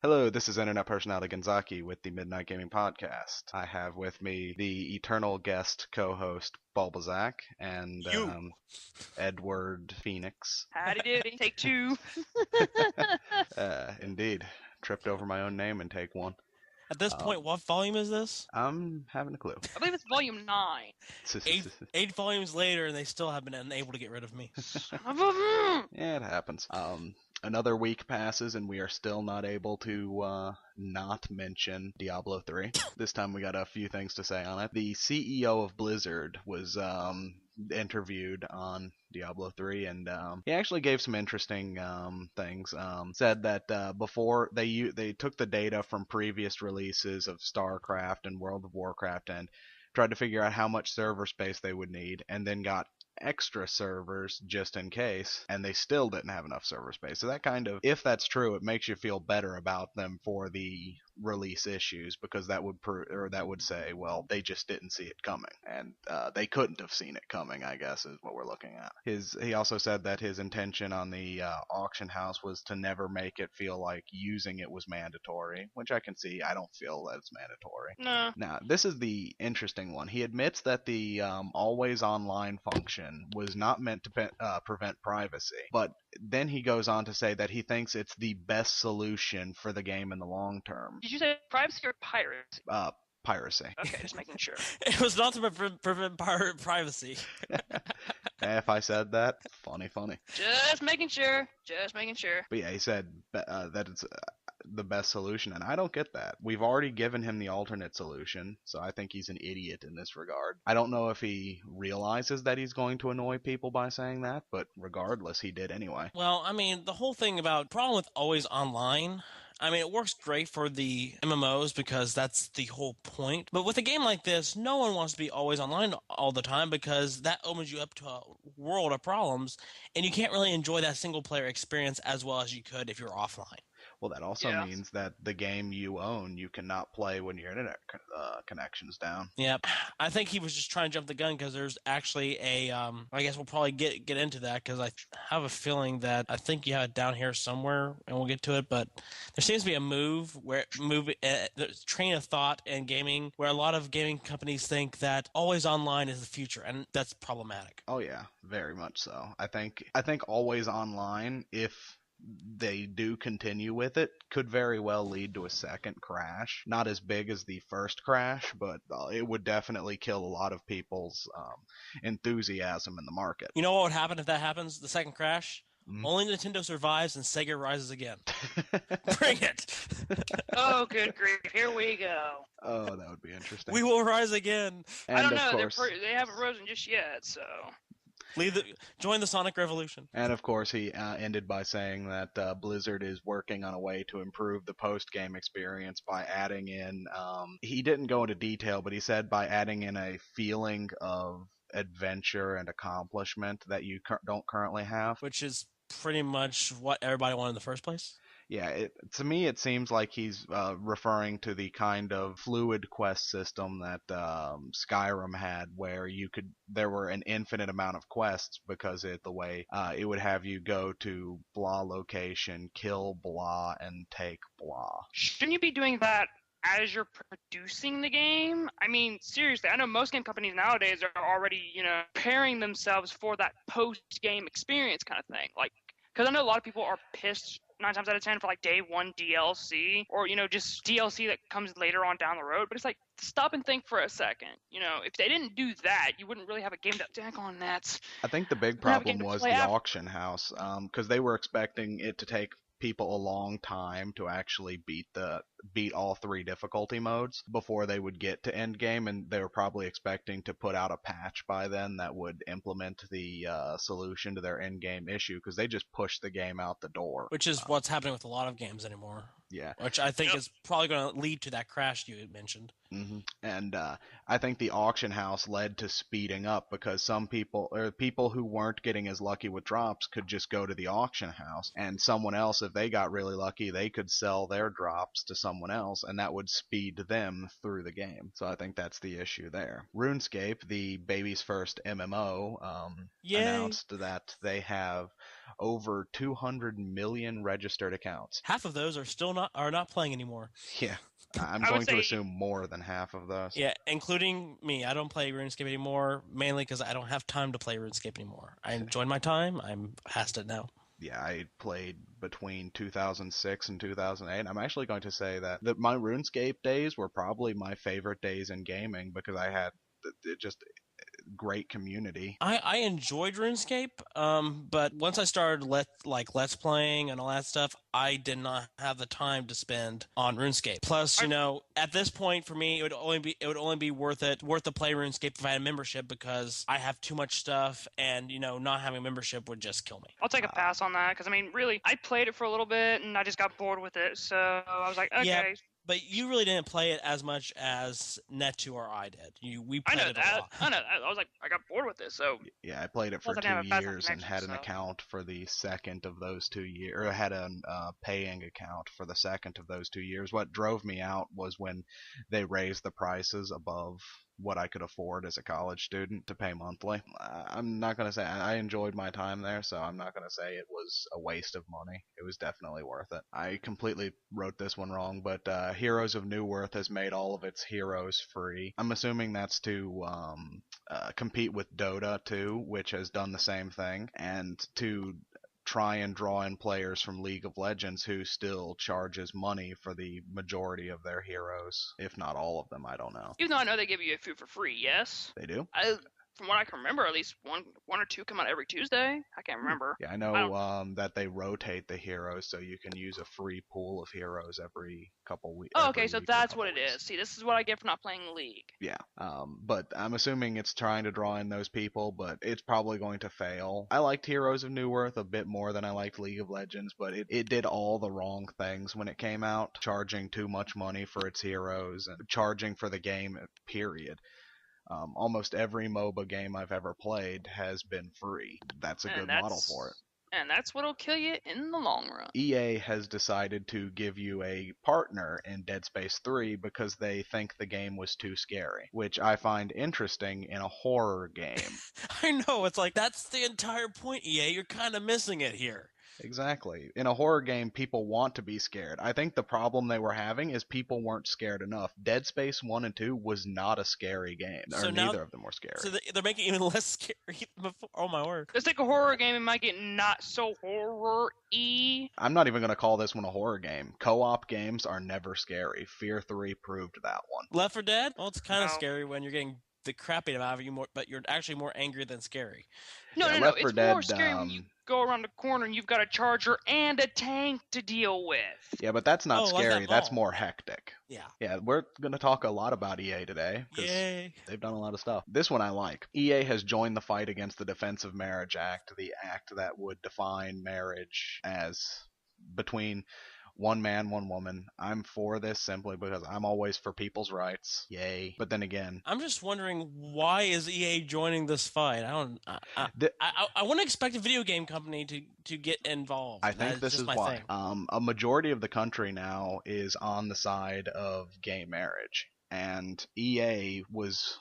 Hello, this is Internet Personality Ginzaki with the Midnight Gaming Podcast. I have with me the eternal guest co-host Bulbazak and You. Edward Fenix. Howdy doody. Take two. Indeed, tripped over my own name and take one. At this Um, point, what volume is this? I'm having a clue. I believe it's volume 9. Eight volumes later, and they still have been unable to get rid of me. Yeah, it happens. Another week passes and we are still not able to not mention Diablo 3. This time we got a few things to say on it. The CEO of Blizzard was interviewed on Diablo 3, and he actually gave some interesting things. Said that before they took the data from previous releases of StarCraft and World of Warcraft and tried to figure out how much server space they would need, and then got extra servers just in case, and they still didn't have enough server space. So that kind of, if that's true, it makes you feel better about them for the release issues, because that would say, well, they just didn't see it coming, and they couldn't have seen it coming, I guess, is what we're looking at. He also said that his intention on the auction house was to never make it feel like using it was mandatory, which I can see. I don't feel that it's mandatory. No. Now, this is the interesting one. He admits that the always online function was not meant to prevent privacy, but then he goes on to say that he thinks it's the best solution for the game in the long term. Did you say privacy or piracy? Piracy. Okay, just making sure. It was not to prevent privacy. If I said that, funny. Just making sure. Just making sure. But yeah, he said that it's the best solution, and I don't get that. We've already given him the alternate solution, so I think he's an idiot in this regard. I don't know if he realizes that he's going to annoy people by saying that, but regardless, he did anyway. Well, I mean, the whole thing about problem with always online. I mean, it works great for the MMOs because that's the whole point. But with a game like this, no one wants to be always online all the time because that opens you up to a world of problems, and you can't really enjoy that single-player experience as well as you could if you're offline. Well, that also means that the game you own, you cannot play when your internet connection's down. Yep. I think he was just trying to jump the gun because there's actually a, I guess we'll probably get into that because I have a feeling that I think you have it down here somewhere and we'll get to it, but there seems to be a train of thought in gaming where a lot of gaming companies think that always online is the future, and that's problematic. Oh yeah, very much so. I think always online, if they do continue with it, could very well lead to a second crash. Not as big as the first crash, but it would definitely kill a lot of people's enthusiasm in the market. You know what would happen if that happens, the second crash? Mm. Only Nintendo survives and Sega rises again. Bring it! Oh, good grief. Here we go. Oh, that would be interesting. We will rise again. And I don't of know. course, They haven't risen just yet, so. Join the Sonic Revolution. And of course, he ended by saying that Blizzard is working on a way to improve the post-game experience by adding in, he didn't go into detail, but he said by adding in a feeling of adventure and accomplishment that you don't currently have. Which is pretty much what everybody wanted in the first place. Yeah, to me it seems like he's referring to the kind of fluid quest system that Skyrim had, where there were an infinite amount of quests because the way it would have you go to blah location, kill blah, and take blah. Shouldn't you be doing that as you're producing the game? I mean, seriously, I know most game companies nowadays are already, preparing themselves for that post-game experience kind of thing. Like, because I know a lot of people are pissed 9 times out of 10 for like day one DLC or, just DLC that comes later on down the road. But it's like, stop and think for a second. If they didn't do that, you wouldn't really have a game to deck on that. I think the big problem was the auction house, because they were expecting it to take people a long time to actually beat all 3 difficulty modes before they would get to end game, and they were probably expecting to put out a patch by then that would implement the solution to their end game issue, because they just pushed the game out the door. Which is what's happening with a lot of games anymore. Yeah. Which I think is probably going to lead to that crash you had mentioned. Mm-hmm. And I think the auction house led to speeding up, because some people, or people who weren't getting as lucky with drops, could just go to the auction house, and someone else, if they got really lucky, they could sell their drops to someone else, and that would speed them through the game. So I think that's the issue there. RuneScape, the baby's first MMO, announced that they have over 200 million registered accounts. Half of those are not playing anymore. Yeah, I'm I would going to say- assume more than half of those. Yeah, including me. I don't play RuneScape anymore, mainly because I don't have time to play RuneScape anymore. I enjoyed my time. I'm past it now. Yeah, I played between 2006 and 2008. I'm actually going to say that my RuneScape days were probably my favorite days in gaming because I had just great community. I enjoyed RuneScape, but once I started Let's Playing and all that stuff, I did not have the time to spend on RuneScape. Plus, at this point for me, it would only be worth to play RuneScape if I had a membership because I have too much stuff, and not having a membership would just kill me. I'll take a pass on that because I mean, really, I played it for a little bit and I just got bored with it. So I was like, okay. Yeah. But you really didn't play it as much as Netu or I did. We I played know it that. a lot. I know that. I was like, I got bored with it. So Yeah, I played it for Plus I didn't 2 have a fast years and connection, had an so- account for the second of those 2 years, or had a paying account for the second of those 2 years. What drove me out was when they raised the prices above what I could afford as a college student to pay monthly. I'm not going to say I enjoyed my time there, so I'm not going to say it was a waste of money. It was definitely worth it. I completely wrote this one wrong, but Heroes of New Worth has made all of its heroes free. I'm assuming that's to compete with Dota 2, which has done the same thing, and to try and draw in players from League of Legends who still charges money for the majority of their heroes, if not all of them. I don't know. even though I know they give you a few for free, yes. They do? From what I can remember, at least one or two come out every Tuesday. I can't remember. Yeah, I know that they rotate the heroes, so you can use a free pool of heroes every couple weeks. Oh, okay, so that's what it is. See, this is what I get for not playing League. Yeah, but I'm assuming it's trying to draw in those people, but it's probably going to fail. I liked Heroes of New Worth a bit more than I liked League of Legends, but it did all the wrong things when it came out, charging too much money for its heroes and charging for the game, period. Almost every MOBA game I've ever played has been free. That's a good model for it. And that's what'll kill you in the long run. EA has decided to give you a partner in Dead Space 3 because they think the game was too scary, which I find interesting in a horror game. I know, it's like, that's the entire point, EA. You're kind of missing it here. Exactly. In a horror game, people want to be scared. I think the problem they were having is people weren't scared enough. Dead Space 1 and 2 was not a scary game, or neither of them were scary. So they're making it even less scary before. Oh my word. Let's take a horror game and make it not so horror-y. I'm not even going to call this one a horror game. Co-op games are never scary. Fear 3 proved that one. Left 4 Dead? Well, it's kind of No. scary when you're getting the crap beat out of you, but you're actually more angry than scary. No, Yeah, no, Left 4 it's more Dead, scary when you go around the corner and you've got a charger and a tank to deal with. Yeah, but that's not like scary. that That's ball. more hectic. Yeah. Yeah, we're going to talk a lot about EA today. 'Cause Yay. they've done a lot of stuff. This one I like. EA has joined the fight against the Defense of Marriage Act, the act that would define marriage as between one man, one woman. I'm for this simply because I'm always for people's rights. Yay. But then again, I'm just wondering, why is EA joining this fight? I wouldn't expect a video game company to get involved. I think That's this just is my why. thing. A majority of the country now is on the side of gay marriage. And EA was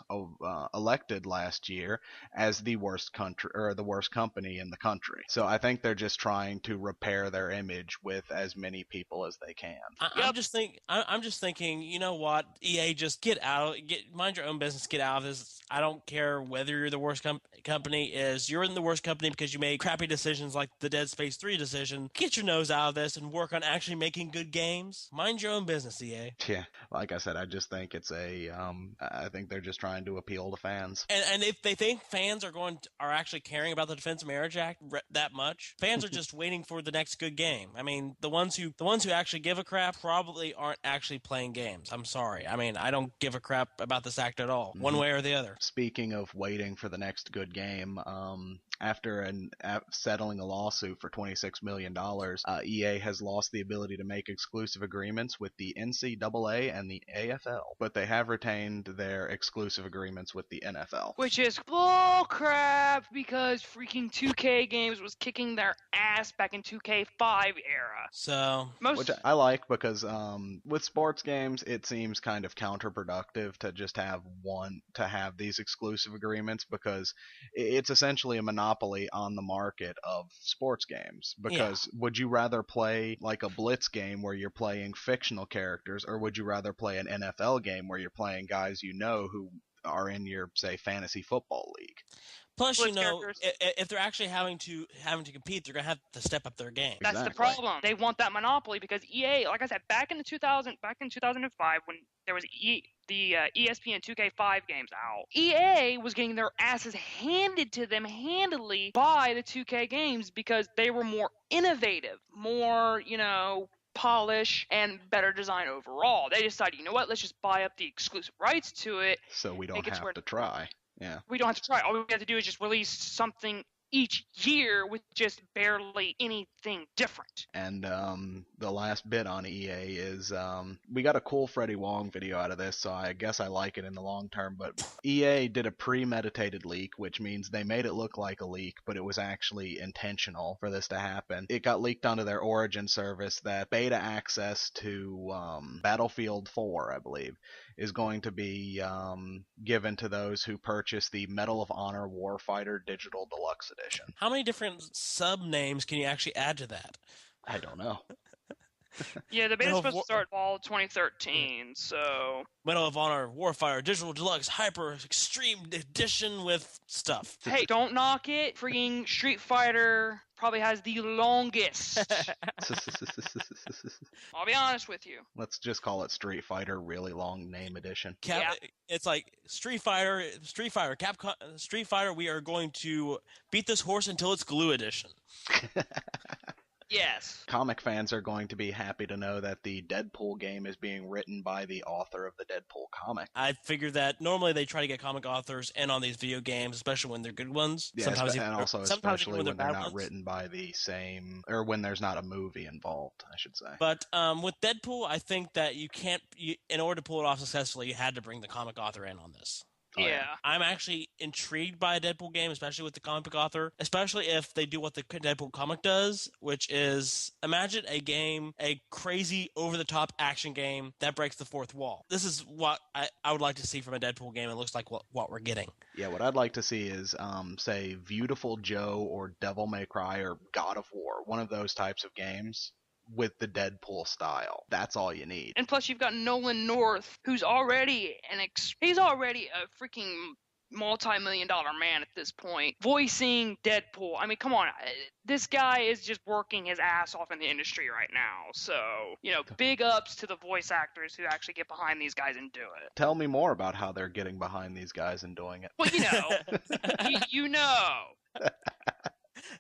elected last year as the worst country or the worst company in the country. So I think they're just trying to repair their image with as many people as they can. I'm just thinking, you know what? EA, just mind your own business. Get out of this. I don't care whether you're the worst company. You're in the worst company because you made crappy decisions like the Dead Space 3 decision. Get your nose out of this and work on actually making good games. Mind your own business, EA. Yeah, like I said, I just think it's I think they're just trying to appeal to fans. And if they think fans are actually caring about the Defense of Marriage Act that much, fans are just waiting for the next good game. I mean, the ones who actually give a crap probably aren't actually playing games. I'm sorry. I mean, I don't give a crap about this act at all, one way or the other. Speaking of waiting for the next good game, after settling a lawsuit for $26 million, EA has lost the ability to make exclusive agreements with the NCAA and the AFL, but they have retained their exclusive agreements with the NFL. Which is bull crap because freaking 2K games was kicking their ass back in 2K5 era. So, Which I like because with sports games, it seems kind of counterproductive to just have these exclusive agreements because it's essentially a monopoly monopoly on the market of sports games. Because would you rather play like a Blitz game where you're playing fictional characters, or would you rather play an NFL game where you're playing guys you know who are in your, say, fantasy football league? Plus, Blitz characters. if they're actually having to compete, they're gonna have to step up their game. That's Exactly. the problem. They want that monopoly because EA, like I said, back in 2005, when there was the ESPN 2K5 games out, EA was getting their asses handed to them handily by the 2K games because they were more innovative, more, polish and better design overall. They decided, you know what, let's just buy up the exclusive rights to it. So we don't have to try. Yeah. We don't have to try. All we have to do is just release something each year with just barely anything different. And the last bit on EA is we got a cool Freddie Wong video out of this, so I guess I like it in the long term. But EA did a premeditated leak, which means they made it look like a leak, but it was actually intentional for this to happen. It got leaked onto their Origin service that beta access to Battlefield 4, I believe, is going to be given to those who purchase the Medal of Honor Warfighter Digital Deluxe Edition. How many different sub-names can you actually add to that? I don't know. Yeah, the beta's supposed to start fall 2013, so... Medal of Honor Warfighter Digital Deluxe Hyper Extreme Edition with stuff. Hey, don't knock it. Freaking Street Fighter probably has the longest. I'll be honest with you. Let's just call it Street Fighter Really Long Name Edition. It's like Street Fighter, Capcom, Street Fighter. We are going to beat this horse until it's Glue Edition. Yes. Comic fans are going to be happy to know that the Deadpool game is being written by the author of the Deadpool comic. I figured that normally they try to get comic authors in on these video games, especially when they're good ones. Yeah, sometimes especially when they're not written by the same, or when there's not a movie involved, I should say. But with Deadpool, I think that in order to pull it off successfully, you had to bring the comic author in on this. Oh, yeah. I'm actually intrigued by a Deadpool game, especially with the comic book author, especially if they do what the Deadpool comic does, which is imagine a crazy, over-the-top action game that breaks the fourth wall. This is what I would like to see from a Deadpool game. It looks like what we're getting. Yeah, what I'd like to see is, say, Beautiful Joe or Devil May Cry or God of War, one of those types of games with the Deadpool style. That's all you need. And plus, you've got Nolan North, who's already he's already a freaking multi-million-dollar man at this point, voicing Deadpool. I mean, come on, this guy is just working his ass off in the industry right now. So, big ups to the voice actors who actually get behind these guys and do it. Tell me more about how they're getting behind these guys and doing it. Well,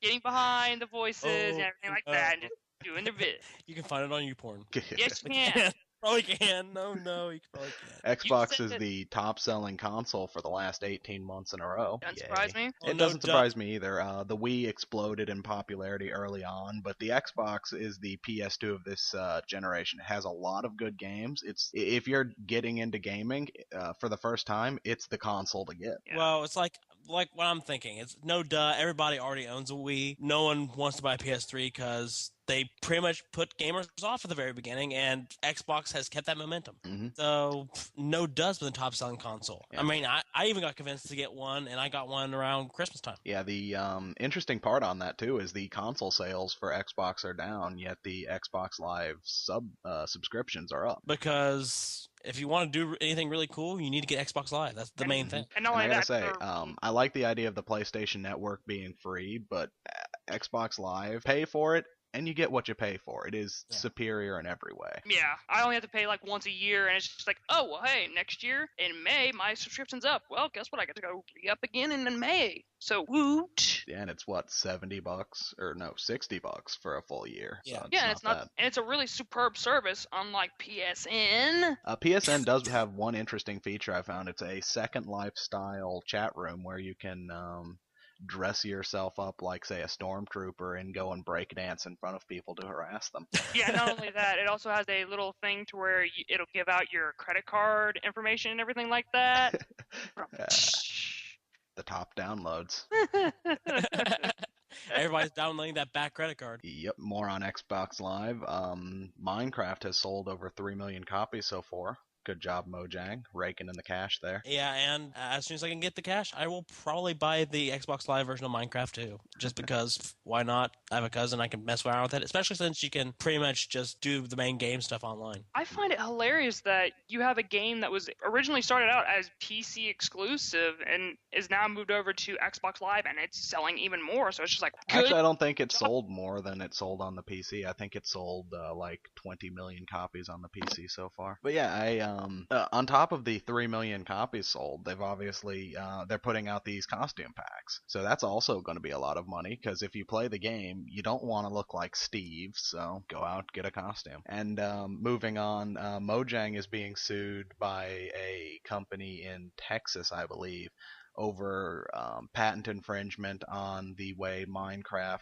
getting behind the voices and everything like that, and just doing their bit. You can find it on YouPorn. Yes, you can. Probably can. No, you probably can't. Xbox is the top-selling console for the last 18 months in a row. Doesn't surprise me. It doesn't surprise me either. The Wii exploded in popularity early on, but the Xbox is the PS2 of this generation. It has a lot of good games. If you're getting into gaming for the first time, it's the console to get. Yeah. Well, it's like what I'm thinking. It's no duh. Everybody already owns a Wii. No one wants to buy a PS3 because they pretty much put gamers off at the very beginning, and Xbox has kept that momentum. Mm-hmm. So, no duds with the top-selling console. Yeah. I mean, I even got convinced to get one, and I got one around Christmas time. Yeah, the interesting part on that, too, is the console sales for Xbox are down, yet the Xbox Live subscriptions are up. Because if you want to do anything really cool, you need to get Xbox Live. That's the main thing. And I gotta say, I like the idea of the PlayStation Network being free, but Xbox Live, pay for it, and you get what you pay for. It is superior in every way. Yeah, I only have to pay like once a year, and it's just like, oh, well, hey, next year in May, my subscription's up. Well, guess what? I got to go re-up again in May. So, woot. Yeah, and it's what, $70 or no, $60 for a full year. Yeah, so and it's a really superb service, unlike PSN. PSN does have one interesting feature I found. It's a Second Life style chat room where you can dress yourself up like, say, a stormtrooper and go and break dance in front of people to harass them. Yeah, not only that, it also has a little thing to where it'll give out your credit card information and everything like that. The top downloads. Everybody's downloading that back credit card. Yep, more on Xbox Live. Minecraft has sold over 3 million copies so far. Good job, Mojang, raking in the cash there. Yeah, and as soon as I can get the cash, I will probably buy the Xbox Live version of Minecraft too. Just because, why not? I have a cousin, I can mess around with it, especially since you can pretty much just do the main game stuff online. I find it hilarious that you have a game that was originally started out as PC exclusive and is now moved over to Xbox Live, and it's selling even more. So it's just like, good. Actually, I don't think it sold more than it sold on the PC. I think it sold like 20 million copies on the PC so far. But yeah, on top of the 3 million copies sold, they've obviously they're putting out these costume packs. So that's also going to be a lot of money, because if you play the game, you don't want to look like Steve, so go out, get a costume. And moving on, Mojang is being sued by a company in Texas, I believe, over patent infringement on the way Minecraft,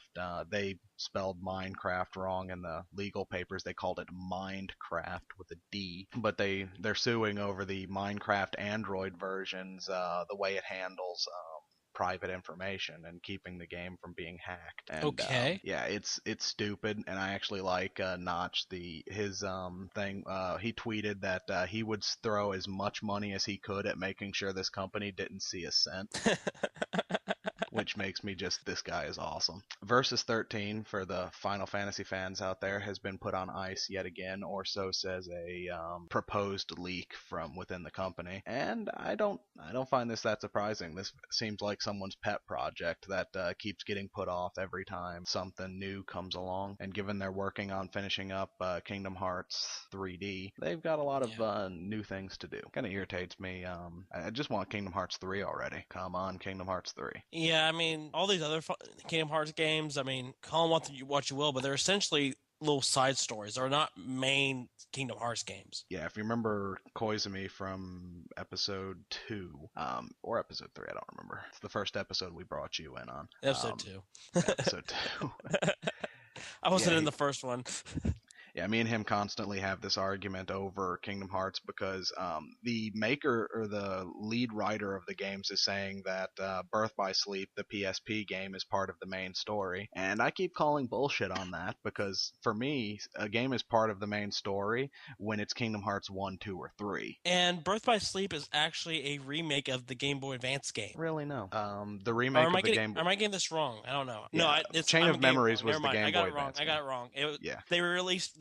they spelled Minecraft wrong in the legal papers. They called it Mindcraft with a D, but they're suing over the Minecraft Android versions, the way it handles private information and keeping the game from being hacked. And, Okay. yeah, it's stupid, and I actually like Notch, his thing. He tweeted that he would throw as much money as he could at making sure this company didn't see a cent. Which makes me just, this guy is awesome. Versus 13, for the Final Fantasy fans out there, has been put on ice yet again, or so says a proposed leak from within the company. And I don't find this that surprising. This seems like someone's pet project that keeps getting put off every time something new comes along. And given they're working on finishing up Kingdom Hearts 3D, they've got a lot of new things to do. Kind of irritates me. I just want Kingdom Hearts 3 already. Come on, Kingdom Hearts 3. Yeah, I mean, all these other Kingdom Hearts games, I mean, call them what you will, but they're essentially little side stories. They're not main Kingdom Hearts games. Yeah, if you remember Koizumi from episode 2, or episode 3, I don't remember. It's the first episode we brought you in on. Episode 2. Episode 2. I wasn't in the first one. Yeah, me and him constantly have this argument over Kingdom Hearts because the maker or the lead writer of the games is saying that Birth by Sleep, the PSP game, is part of the main story. And I keep calling bullshit on that because for me, a game is part of the main story when it's Kingdom Hearts 1, 2, or 3. And Birth by Sleep is actually a remake of the Game Boy Advance game. Really, no. The remake of the Game Boy... Am I getting this wrong? I don't know. Yeah. No, it's Chain of Memories was Never the mind. Game Boy Advance I got it wrong. Yeah.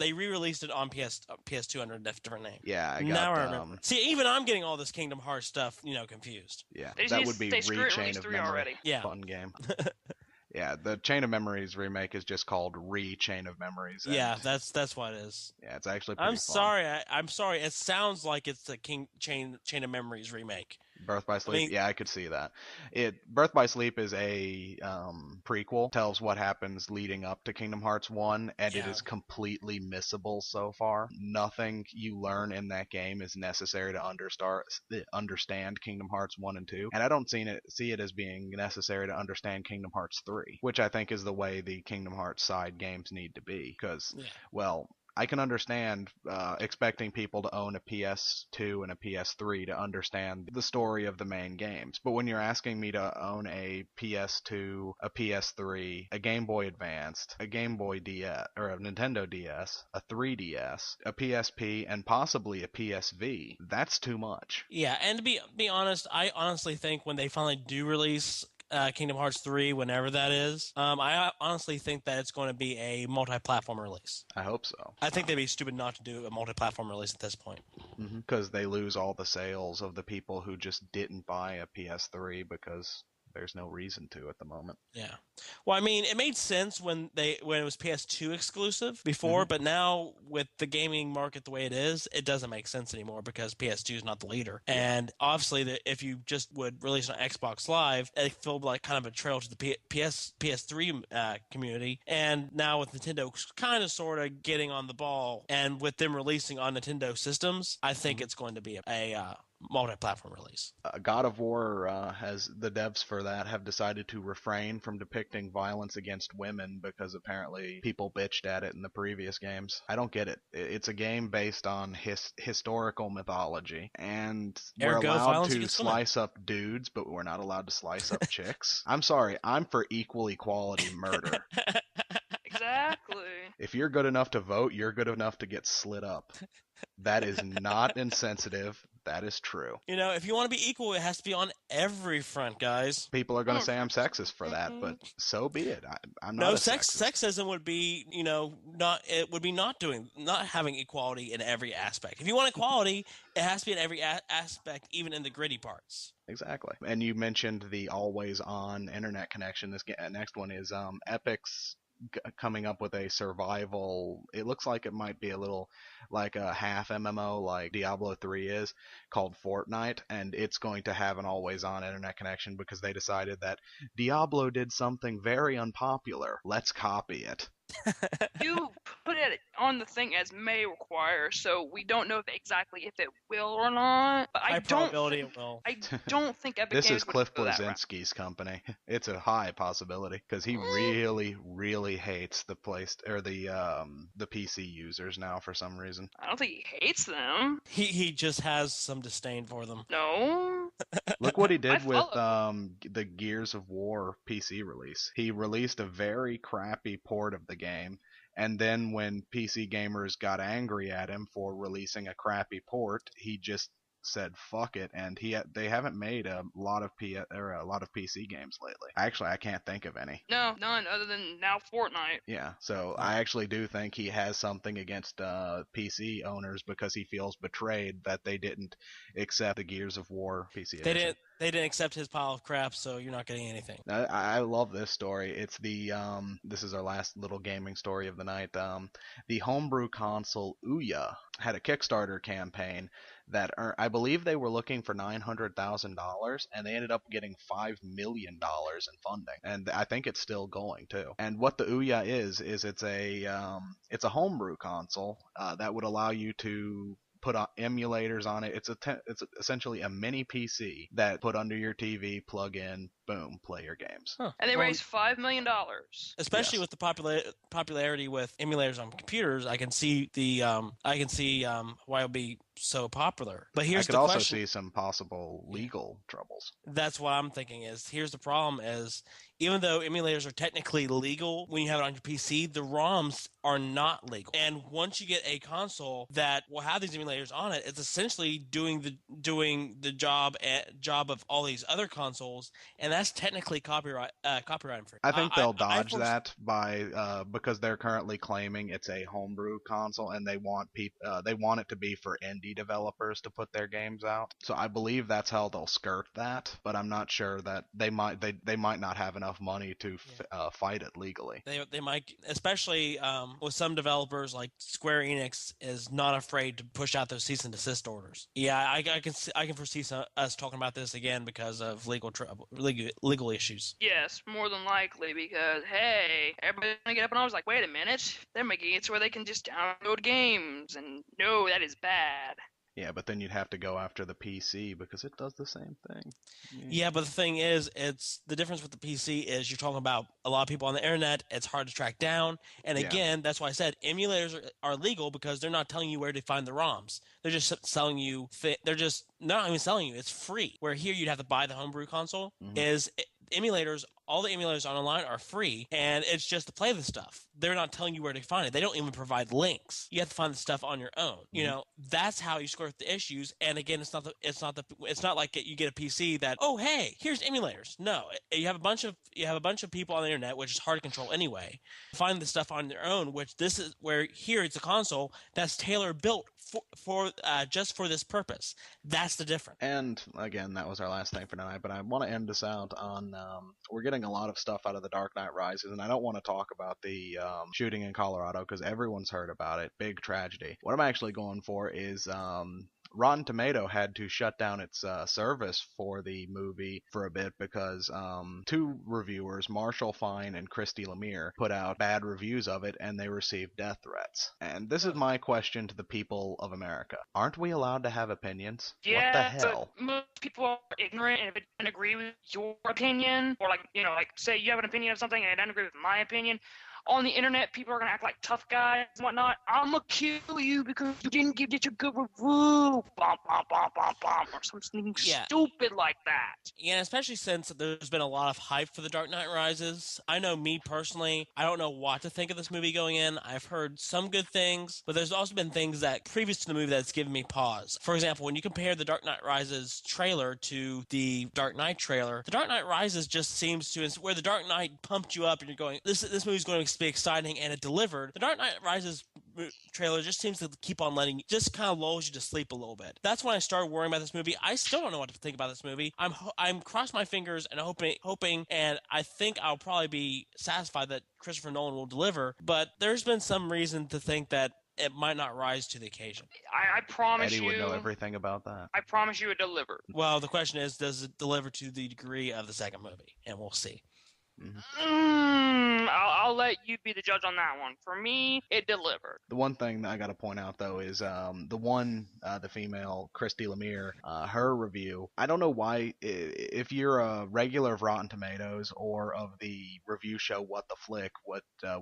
They re-released it on PS2 under a different name. Yeah, I now I remember. See, even I'm getting all this Kingdom Hearts stuff, confused. Yeah, that would be Re-Chain of Memories. Already. Yeah. Fun game. Yeah, the Chain of Memories remake is just called Re-Chain of Memories. Yeah, that's what it is. Yeah, it's actually pretty fun. I'm sorry. It sounds like it's the Chain of Memories remake. Birth by Sleep? Yeah, I could see that. Birth by Sleep is a prequel, tells what happens leading up to Kingdom Hearts 1, and it is completely missable so far. Nothing you learn in that game is necessary to understand Kingdom Hearts 1 and 2, and I don't see it as being necessary to understand Kingdom Hearts 3, which I think is the way the Kingdom Hearts side games need to be, because, well... I can understand expecting people to own a PS2 and a PS3 to understand the story of the main games. But when you're asking me to own a PS2, a PS3, a Game Boy Advanced, a Game Boy DS, or a Nintendo DS, a 3DS, a PSP, and possibly a PSV, that's too much. Yeah, and to be honest, I honestly think when they finally do release Kingdom Hearts 3, whenever that is, I honestly think that it's going to be a multi-platform release. I hope so. I think they'd be stupid not to do a multi-platform release at this point. Because they lose all the sales of the people who just didn't buy a PS3 because there's no reason to at the moment. Yeah. Well, I mean, it made sense when it was PS2 exclusive before, but now with the gaming market the way it is, it doesn't make sense anymore because PS2 is not the leader. And obviously, if you just would release on Xbox Live, it felt like kind of a trail to the PS3 community. And now with Nintendo kind of sort of getting on the ball, and with them releasing on Nintendo systems, I think it's going to be a multi-platform release. God of War the devs for that have decided to refrain from depicting violence against women because apparently people bitched at it in the previous games. I don't get it. It's a game based on historical mythology, and we're allowed to slice up dudes, but we're not allowed to slice up chicks. I'm sorry, I'm for equal equality murder. Exactly. If you're good enough to vote, you're good enough to get slit up. That is not insensitive. That is true. You know, if you want to be equal, it has to be on every front, guys. People are going to say I'm sexist for that, but so be it. I'm not No, a sexist. sexism would be, you know, not having equality in every aspect. If you want equality, it has to be in every aspect, even in the gritty parts. Exactly. And you mentioned the always-on internet connection. This next one is Epic's coming up with a survival. It looks like it might be a little like a half MMO like Diablo 3 is, called Fortnite, and it's going to have an always-on internet connection because they decided that Diablo did something very unpopular. Let's copy it. You put it on the thing as may require, so we don't know exactly if it will or not. But High probability it will. I don't think Epic This Games is Cliff would go that route. Blazinski's company. It's a high possibility because he really, really hates the PC users now for some reason. I don't think he hates them. He just has some disdain for them. No. Look what he did I with follow. the Gears of War PC release. He released a very crappy port of the game, and then when PC gamers got angry at him for releasing a crappy port, he just said fuck it, and they haven't made a lot of PC games lately. Actually, I can't think of any. No, none other than now Fortnite. Yeah, so I actually do think he has something against PC owners because he feels betrayed that they didn't accept the Gears of War PC edition. They didn't accept his pile of crap, so you're not getting anything. I love this story. It's the this is our last little gaming story of the night. The homebrew console Ouya had a Kickstarter campaign that I believe they were looking for $900,000, and they ended up getting $5 million in funding, and I think it's still going too. And what the Ouya is it's a homebrew console that would allow you to put emulators on it. It's essentially a mini PC that put under your TV, plug in, boom, play your games. Huh. And they raised $5 million. Especially Yes. with the popularity with emulators on computers, I can see why it would be so popular. But here's the I could also question. see some possible legal troubles. That's what I'm thinking is here's the problem is even though emulators are technically legal when you have it on your PC, the ROMs are not legal. And once you get a console that will have these emulators on it, it's essentially doing the job of all these other consoles, and that's technically copyright infringement. I think they'll dodge that by because they're currently claiming it's a homebrew console and they want it to be for indie developers to put their games out. So I believe that's how they'll skirt that, but I'm not sure that they might not have enough money to fight it legally. They might, especially with some developers like Square Enix is not afraid to push out those cease and desist orders. Yeah, I can foresee us talking about this again because of legal issues. Yes, more than likely, because, hey, everybody's going to get up and I was like, wait a minute, they're making it so where they can just download games, and no, that is bad. Yeah, but then you'd have to go after the PC because it does the same thing. Yeah, but the thing is, it's the difference with the PC is you're talking about a lot of people on the internet. It's hard to track down, and again, that's why I said emulators are legal because they're not telling you where to find the ROMs. They're just selling you. They're just not even selling you. It's free. Where here you'd have to buy the homebrew console. Emulators, all the emulators online are free, and it's just to play the stuff. They're not telling you where to find it. They don't even provide links. You have to find the stuff on your own. You know, that's how you score the issues. And again, it's not like you get a PC that, oh hey, here's emulators. No, you have a bunch of people on the internet, which is hard to control anyway. Find the stuff on their own, which this is where here it's a console that's tailor built for just for this purpose. That's the difference. And again, that was our last thing for tonight, but I want to end this out on we're getting a lot of stuff out of the Dark Knight Rises, and I don't want to talk about the shooting in Colorado because everyone's heard about it. Big tragedy. What I'm actually going for is Rotten Tomato had to shut down its service for the movie for a bit because two reviewers, Marshall Fine and Christy Lemire, put out bad reviews of it and they received death threats. And this is my question to the people of America. Aren't we allowed to have opinions? Yeah, what the hell? but most people are ignorant, and if it doesn't agree with your opinion, or like say you have an opinion of something and it doesn't agree with my opinion, on the internet, people are gonna act like tough guys and whatnot. I'm gonna kill you because you didn't give it a good review. Bum, bum, bum, bum, bum, or something stupid like that. Yeah, especially since there's been a lot of hype for The Dark Knight Rises. I know me personally, I don't know what to think of this movie going in. I've heard some good things, but there's also been things that previous to the movie that's given me pause. For example, when you compare The Dark Knight Rises trailer to the Dark Knight trailer, The Dark Knight Rises just seems to, where The Dark Knight pumped you up and you're going, this movie's going to be exciting, and it delivered. The Dark Knight Rises trailer just seems to keep on letting you, just kind of lulls you to sleep a little bit. That's when I started worrying about this movie. I still don't know what to think about this movie. I'm crossing my fingers and hoping, and I think I'll probably be satisfied that Christopher Nolan will deliver, but there's been some reason to think that it might not rise to the occasion. I promise Eddie you. would know everything about that. I promise you it delivered. Well, the question is, does it deliver to the degree of the second movie? And we'll see. I'll let you be the judge on that one. For me, it delivered. The one thing that I got to point out though is the female Christy Lemire, her review. I don't know why, if you're a regular of Rotten Tomatoes or of the review show What the Flick,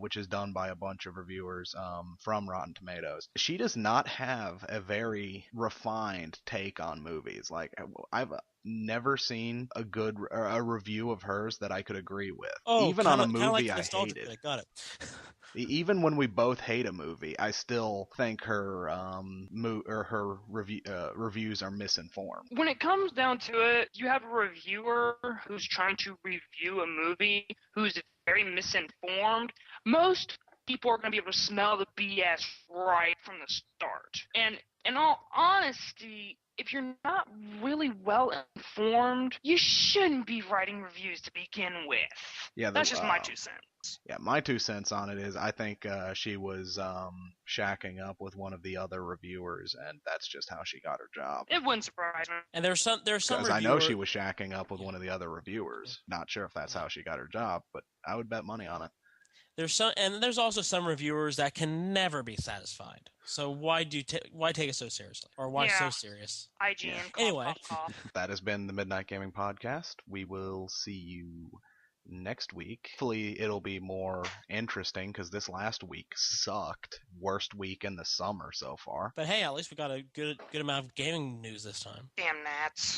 which is done by a bunch of reviewers from Rotten Tomatoes, she does not have a very refined take on movies. Like I've never seen a review of hers that I could agree with. Even on a movie I hated. Got it. Even when we both hate a movie, I still think her reviews are misinformed. When it comes down to it, you have a reviewer who's trying to review a movie who's very misinformed. Most people are going to be able to smell the BS right from the start. And in all honesty, if you're not really well informed, you shouldn't be writing reviews to begin with. Yeah, that's just my 2 cents. Yeah, my 2 cents on it is I think she was shacking up with one of the other reviewers, and that's just how she got her job. It wouldn't surprise me. And there's some because I know she was shacking up with one of the other reviewers. Not sure if that's how she got her job, but I would bet money on it. There's also some reviewers that can never be satisfied. So why take it so seriously, or why so serious? IGN. Anyway, that has been the Midnight Gaming Podcast. We will see you next week. Hopefully, it'll be more interesting because this last week sucked. Worst week in the summer so far. But hey, at least we got a good amount of gaming news this time. Damn gnats.